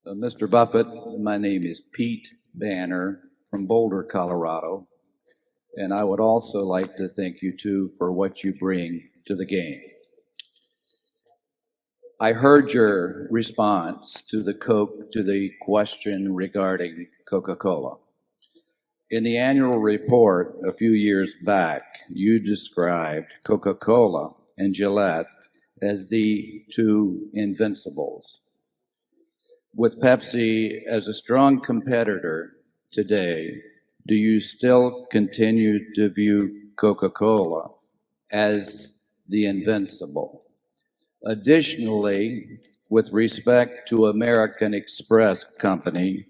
Mr. Buffett, my name is Pete Banner from Boulder, Colorado, and I would also like to thank you too for what you bring to the game. I heard your response to the question regarding Coca-Cola. In the annual report a few years back, you described Coca-Cola and Gillette as the two invincibles. With Pepsi as a strong competitor today, do you still continue to view Coca-Cola as the invincible? Additionally, with respect to American Express Company,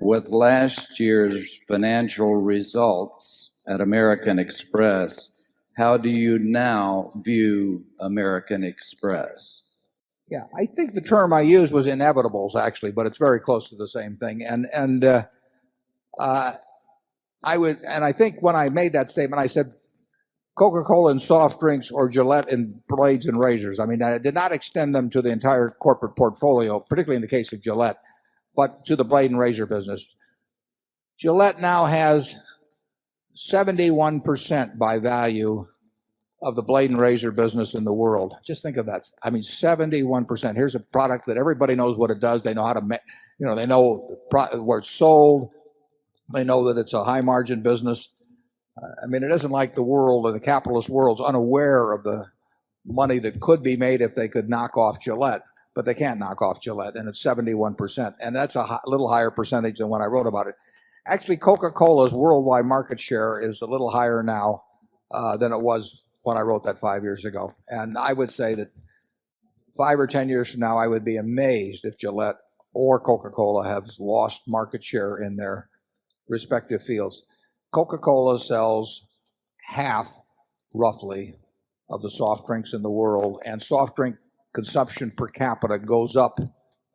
with last year's financial results at American Express, how do you now view American Express? Yeah, I think the term I used was inevitables, actually, but it's very close to the same thing. I think when I made that statement, I said Coca-Cola and soft drinks or Gillette and blades and razors. I mean, I did not extend them to the entire corporate portfolio, particularly in the case of Gillette, but to the blade and razor business. Gillette now has 71% by value of the blade and razor business in the world. Just think of that. I mean, 71%. Here's a product that everybody knows what it does. They know how to make, they know where it's sold. They know that it's a high margin business. I mean, it isn't like the world, or the capitalist world's unaware of the money that could be made if they could knock off Gillette, but they can't knock off Gillette, and it's 71%. And that's a little higher percentage than when I wrote about it. Actually, Coca-Cola's worldwide market share is a little higher now than it was when I wrote that 5 years ago. And I would say that 5 or 10 years from now, I would be amazed if Gillette or Coca-Cola have lost market share in their respective fields. Coca-Cola sells half, roughly, of the soft drinks in the world, and soft drink consumption per capita goes up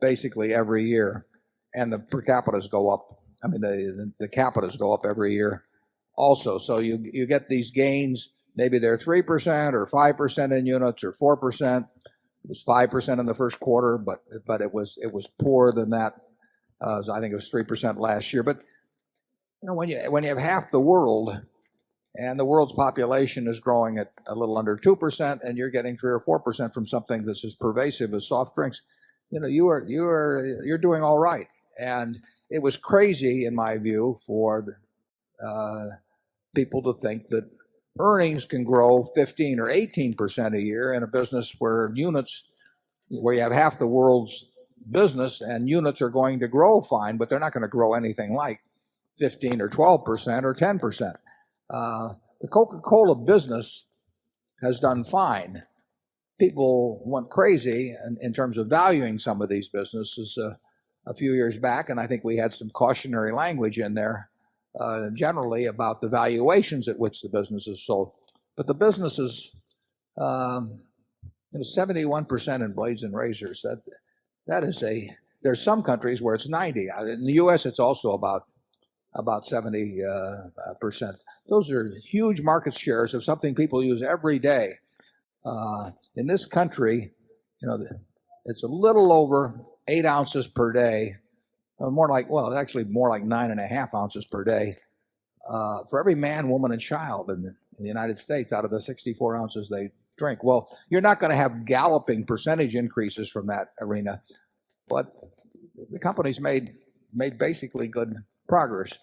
basically every year, and the per capitas go up. I mean, the capitas go up every year also. So you get these gains. Maybe they're 3% or 5% in units or 4%. It was 5% in the first quarter, but it was poorer than that. I think it was 3% last year. But when you have half the world, and the world's population is growing at a little under 2%, and you're getting 3 or 4% from something that's as pervasive as soft drinks, you're doing all right. And it was crazy, in my view, for people to think that earnings can grow 15 or 18% a year in a business where you have half the world's business, and units are going to grow fine, but they're not going to grow anything like 15 or 12% or 10%. The Coca-Cola business has done fine. People went crazy in terms of valuing some of these businesses a few years back, and I think we had some cautionary language in there generally about the valuations at which the business is sold. But the business is 71% in blades and razors. There's some countries where it's 90. In the U.S., it's also about 70%. Those are huge market shares of something people use every day. In this country, it's a little over 8 ounces per day. Actually more like 9.5 ounces per day for every man, woman, and child in the United States out of the 64 ounces they drink. Well, you're not going to have galloping percentage increases from that arena, but the company's made basically good progress.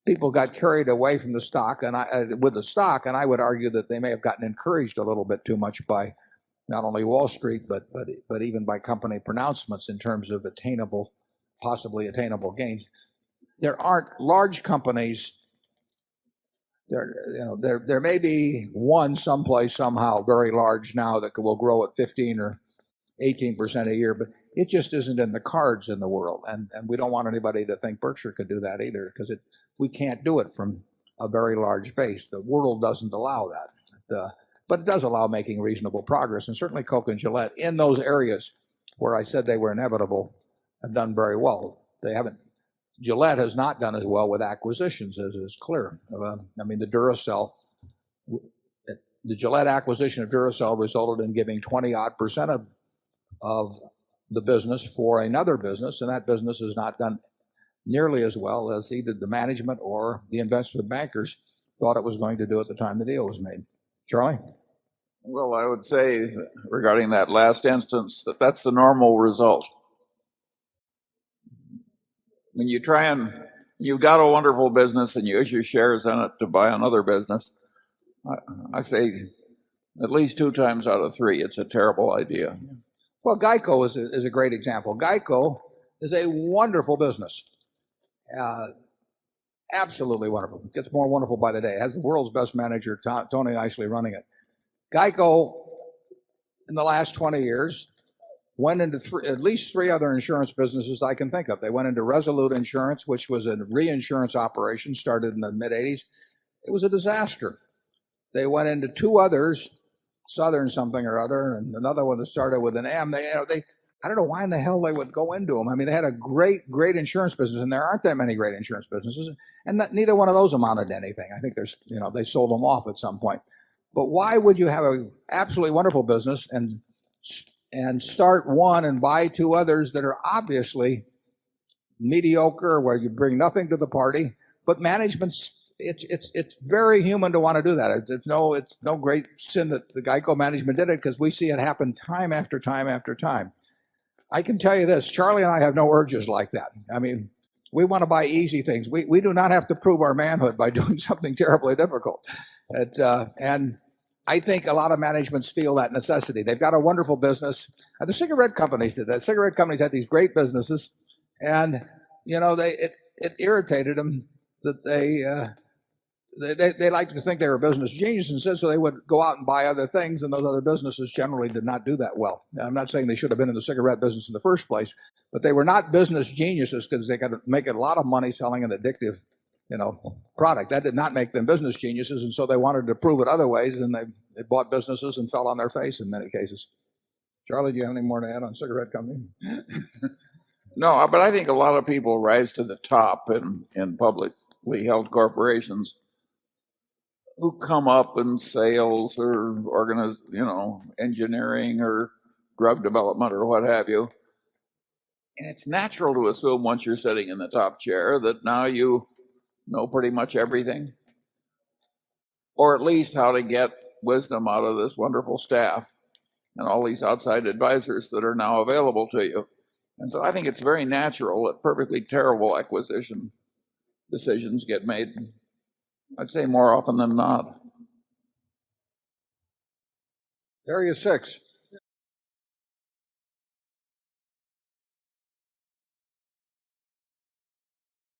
People got carried away from the stock, and I would argue that they may have gotten encouraged a little bit too much by not only Wall Street but even by company pronouncements in terms of possibly attainable gains. There aren't large companies. There may be one someplace somehow very large now that will grow at 15 or 18% a year, but it just isn't in the cards in the world, and we don't want anybody to think Berkshire could do that either, because we can't do it from a very large base. The world doesn't allow that, but it does allow making reasonable progress, and certainly Coke and Gillette in those areas where I said they were inevitable have done very well. They haven't. Gillette has not done as well with acquisitions, as is clear. I mean, the Gillette acquisition of Duracell resulted in giving 20-odd% of the business for another business, and that business has not done nearly as well as either the management or the investment bankers thought it was going to do at the time the deal was made. Charlie? Well, I would say regarding that last instance that that's the normal result. When you try and you've got a wonderful business and you issue shares in it to buy another business, I say at least 2 times out of 3, it's a terrible idea. Well, Geico is a great example. Geico is a wonderful business. Absolutely wonderful. It gets more wonderful by the day. It has the world's best manager, Tony Nicely, running it. Geico, in the last 20 years, went into at least 3 other insurance businesses I can think of. They went into Resolute Insurance, which was a reinsurance operation, started in the mid-'80s. It was a disaster. They went into 2 others, Southern something or other, and another one that started with an M. I don't know why in the hell they would go into them. I mean, they had a great insurance business, and there aren't that many great insurance businesses, and neither one of those amounted to anything. I think they sold them off at some point. But why would you have an absolutely wonderful business and start one and buy 2 others that are obviously mediocre, where you bring nothing to the party? But management's it's very human to want to do that. It's no great sin that the Geico management did it, because we see it happen time after time after time. I can tell you this: Charlie and I have no urges like that. I mean, we want to buy easy things. We do not have to prove our manhood by doing something terribly difficult. And I think a lot of managements feel that necessity. They've got a wonderful business. The cigarette companies did that. Cigarette companies had these great businesses, and it irritated them that they liked to think they were business geniuses, and so they would go out and buy other things, and those other businesses generally did not do that well. Now, I'm not saying they should have been in the cigarette business in the first place, but they were not business geniuses because they got to make a lot of money selling an addictive product. That did not make them business geniuses, and so they wanted to prove it other ways, and they bought businesses and fell on their face in many cases. Charlie, do you have any more to add on cigarette company? No, but I think a lot of people rise to the top in publicly held corporations who come up in sales or engineering or drug development or what have you. And it's natural to assume once you're sitting in the top chair that now you know pretty much everything, or at least how to get wisdom out of this wonderful staff and all these outside advisors that are now available to you. And so I think it's very natural that perfectly terrible acquisition decisions get made, I'd say more often than not. There you 6.